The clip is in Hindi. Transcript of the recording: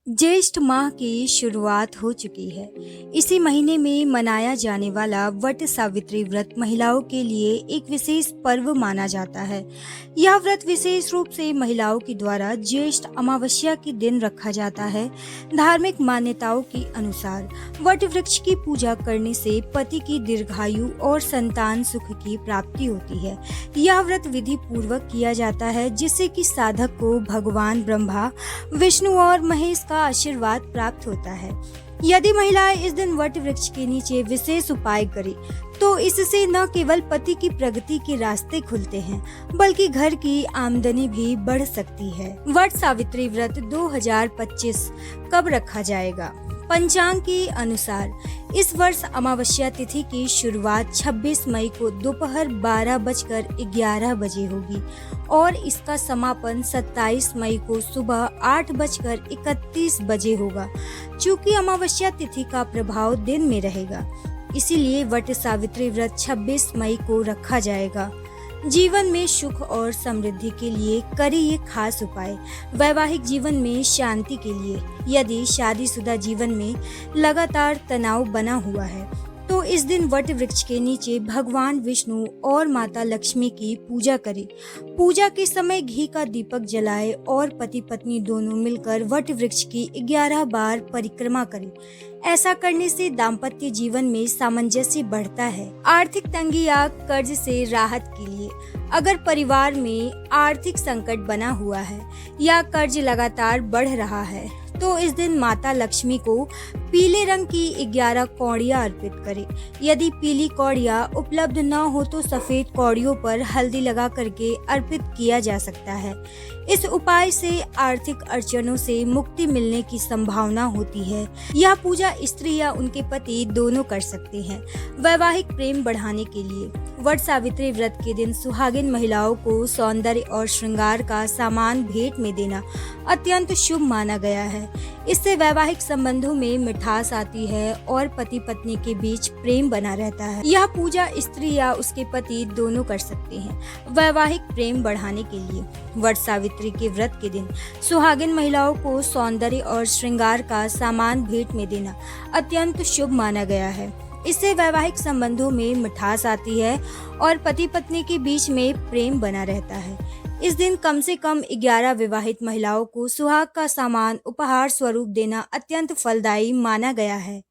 ज्येष्ठ माह की शुरुआत हो चुकी है। इसी महीने में मनाया जाने वाला वट सावित्री व्रत महिलाओं के लिए एक विशेष पर्व माना जाता है। यह व्रत विशेष रूप से महिलाओं के द्वारा ज्येष्ठ अमावस्या के दिन रखा जाता है। धार्मिक मान्यताओं के अनुसार वट वृक्ष की पूजा करने से पति की दीर्घायु और संतान सुख की प्राप्ति होती है। यह व्रत विधि पूर्वक किया जाता है, जिससे कि साधक को भगवान ब्रह्मा, विष्णु और महेश का आशीर्वाद प्राप्त होता है। यदि महिलाएं इस दिन वट वृक्ष के नीचे विशेष उपाय करें, तो इससे न केवल पति की प्रगति के रास्ते खुलते हैं, बल्कि घर की आमदनी भी बढ़ सकती है। वट सावित्री व्रत 2025 कब रखा जाएगा? पंचांग के अनुसार इस वर्ष अमावस्या तिथि की शुरुआत 26 मई को दोपहर 12:11 बजे होगी और इसका समापन 27 मई को सुबह 8:31 बजे होगा। चूँकि अमावस्या तिथि का प्रभाव दिन में रहेगा, इसीलिए वट सावित्री व्रत 26 मई को रखा जाएगा। जीवन में सुख और समृद्धि के लिए करें ये खास उपाय। वैवाहिक जीवन में शांति के लिए, यदि शादीशुदा जीवन में लगातार तनाव बना हुआ है, तो इस दिन वट वृक्ष के नीचे भगवान विष्णु और माता लक्ष्मी की पूजा करें। पूजा के समय घी का दीपक जलाएं और पति पत्नी दोनों मिलकर वट वृक्ष की 11 बार परिक्रमा करें। ऐसा करने से दाम्पत्य जीवन में सामंजस्य बढ़ता है। आर्थिक तंगी या कर्ज से राहत के लिए, अगर परिवार में आर्थिक संकट बना हुआ है या कर्ज लगातार बढ़ रहा है, तो इस दिन माता लक्ष्मी को पीले रंग की 11 कौड़ियाँ अर्पित करें। यदि पीली कौड़ियाँ उपलब्ध न हो तो सफेद कौड़ियों पर हल्दी लगा करके अर्पित किया जा सकता है। इस उपाय से आर्थिक अड़चनों से मुक्ति मिलने की संभावना होती है। यह पूजा स्त्री या उनके पति दोनों कर सकते हैं। वैवाहिक प्रेम बढ़ाने के लिए वट सावित्री व्रत के दिन सुहागिन महिलाओं को सौंदर्य और श्रृंगार का सामान भेंट में देना अत्यंत शुभ माना गया है। इससे वैवाहिक संबंधों में मिठास आती है और पति पत्नी के बीच प्रेम बना रहता है। यह पूजा स्त्री या उसके पति दोनों कर सकते हैं। वैवाहिक प्रेम बढ़ाने के लिए वट सावित्री के व्रत के दिन सुहागिन महिलाओं को सौंदर्य और श्रृंगार का सामान भेंट में देना अत्यंत शुभ माना गया है। इससे वैवाहिक संबंधों में मिठास आती है और पति पत्नी के बीच में प्रेम बना रहता है। इस दिन कम से कम 11 विवाहित महिलाओं को सुहाग का सामान उपहार स्वरूप देना अत्यंत फलदायी माना गया है।